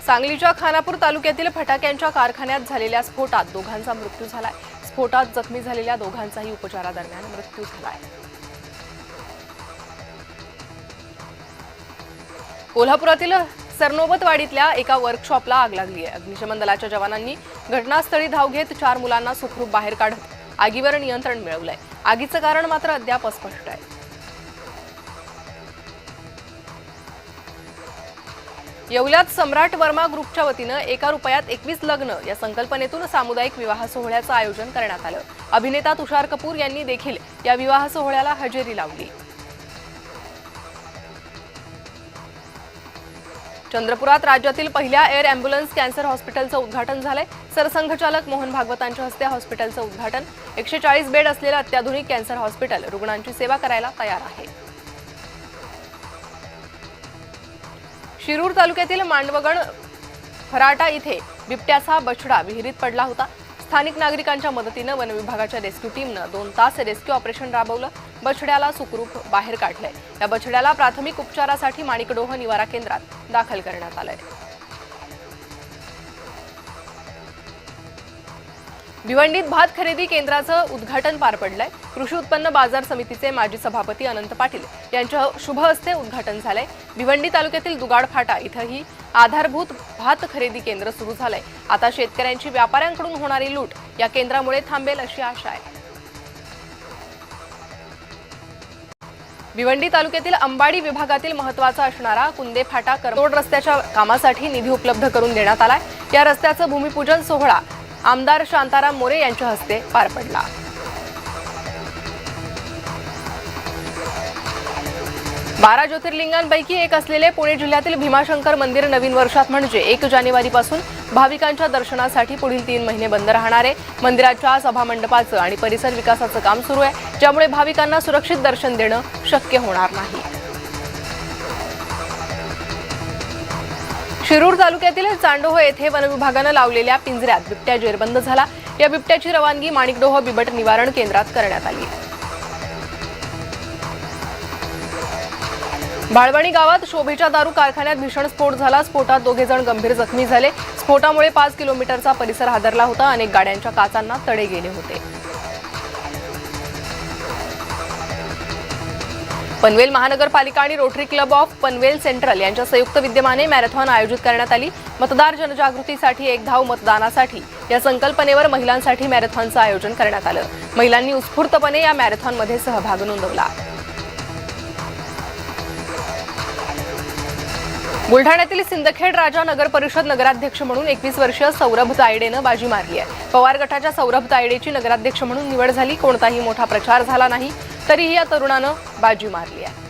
सांगलीच्या खानापूर तालुक्यातील फटाक्यांच्या कारखान्यात झालेल्या स्फोटात दोघांचा मृत्यू झालाय। स्फोटात जखमी झालेल्या दोघांचाही उपचारादरम्यान मृत्यू झालाय। कोल्हापुरातील सरनोबतवाडीतल्या एका वर्कशॉपला आग लागली आहे। अग्निशमन दलाच्या जवानांनी घटनास्थळी धाव घेत 4 मुलांना सुखरूप बाहेर काढत आगीवर नियंत्रण मिळवलंय। आगीचं कारण मात्र अद्याप अस्पष्ट आहे। येवल्यात सम्राट वर्मा ग्रुपच्या वतीनं 1 रुपयात 21 लग्न या संकल्पनेतून सामुदायिक विवाह सोहळ्याचं आयोजन करण्यात आलं। अभिनेता तुषार कपूर यांनी देखील या विवाह सोहळ्याला हजेरी लावली। चंद्रपुरात राज्यातील पहिल्या एअर अँब्युलन्स कॅन्सर हॉस्पिटलचं उद्घाटन झालंय। सरसंघचालक मोहन भागवतांच्या हस्ते हॉस्पिटलचं उद्घाटन। 140 बेड असलेलं अत्याधुनिक कॅन्सर हॉस्पिटल रुग्णांची सेवा करायला तयार आहे। शिरूर तालुक्यातील मांडवगण फराटा इथे बिबट्याचा बछडा विहिरीत पडला होता। स्थानिक नागरिकांच्या मदतीनं वन विभागाच्या रेस्क्यू टीमनं 2 तास रेस्क्यू ऑपरेशन राबवलं। बछड्याला सुखरूप बाहेर काढलंय। या बछड्याला प्राथमिक उपचारासाठी माणिकडोह निवारा केंद्रात दाखल करण्यात आलंय। भिवंडीत भात खरेदी केंद्राचं उद्घाटन पार पडलंय। कृषी उत्पन्न बाजार समितीचे माजी सभापती अनंत पाटील यांच्या शुभ हस्ते उद्घाटन झालंय। भिवंडी तालुक्यातील दुगाड फाटा इथंही आधारभूत भात खरेदी केंद्र सुरू झालंय। आता शेतकऱ्यांची व्यापाऱ्यांकडून होणारी लूट या केंद्रामुळे थांबेल अशी आशा आहे। भिवंडी तालुक्यातील अंबाडी विभागातील महत्त्वाचा असणारा कुंदे फाटा करमोड रस्त्याच्या कामासाठी निधी उपलब्ध करून देण्यात आलाय। या रस्त्याचं भूमिपूजन सोहळा आमदार शांताराम मोरे यांच्या हस्ते पार पडला। बारा ज्योतिर्लिंगांपैकी एक असलेले पुणे जिल्ह्यातील भीमाशंकर मंदिर नवीन वर्षात म्हणजे 1 जानेवारीपासून भाविकांच्या दर्शनासाठी पुढील 3 महिने बंद राहणार आहे। मंदिराच्या सभामंडपाचं आणि परिसर विकासाचं काम सुरू आहे, ज्यामुळे भाविकांना सुरक्षित दर्शन देणं शक्य होणार नाही। शिरूर तालुक्यातील चांडोह येथे वन विभागानं लावलेल्या पिंजऱ्यात बिबट्या जेरबंद झाला। या बिबट्याची रवानगी माणिकडोह बिबट निवारण केंद्रात करण्यात आली। बाळवणी गावात शोभेच्या दारू कारखान्यात भीषण स्फोट झाला। स्फोटात 2 जण गंभीर जखमी झाले। स्फोटामुळे 5 किलोमीटरचा परिसर हादरला होता। अनेक गाड्यांच्या काचांना तडे गेले होते। पनवेल महानगरपालिका आणि rotary club of Panvel central यांच्या संयुक्त विद्यमाने मॅरेथॉन आयोजित करण्यात आली। मतदार जनजागृतीसाठी एक धाव मतदानासाठी या संकल्पनेवर महिलांसाठी मॅरेथॉनचं आयोजन करण्यात आलं। महिलांनी उत्स्फूर्तपणे या मॅरेथॉनमध्ये सहभाग नोंदवला। बुलढाण्यातील सिंदखेड राजा नगर परिषद नगराध्यक्ष म्हणून 21 वर्षीय सौरभ तायडेनं बाजी मारली आहे। पवार गटाच्या सौरभ तायडेची नगराध्यक्ष म्हणून निवड झाली। कोणताही मोठा प्रचार झाला नाही, तरीही या तरुणानं बाजी मारली आहे।